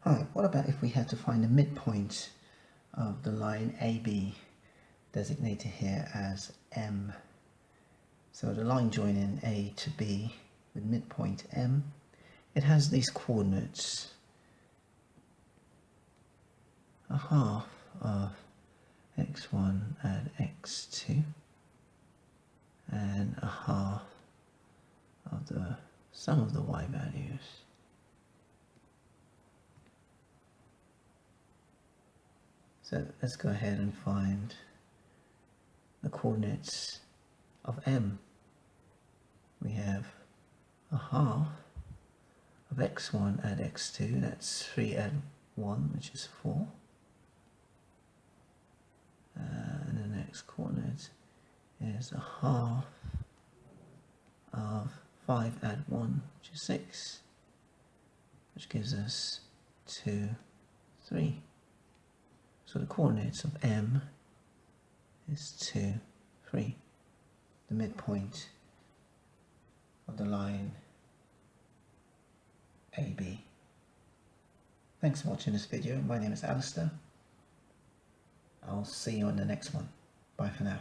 Alright, what about if we had to find the midpoint of the line AB, designated here as M? So the line joining A to B with midpoint M, it has these coordinates: a half of x1 add x2 and a half of the sum of the y values. So let's go ahead and find the coordinates of M. We have a half of x1 add x2, that's 3 add 1, which is 4. And the next coordinate is a half of 5 add 1, which is 6, which gives us 2, 3. So the coordinates of M is 2, 3, the midpoint of the line AB. Thanks for watching this video. My name is Alistair. I'll see you on the next one. Bye for now.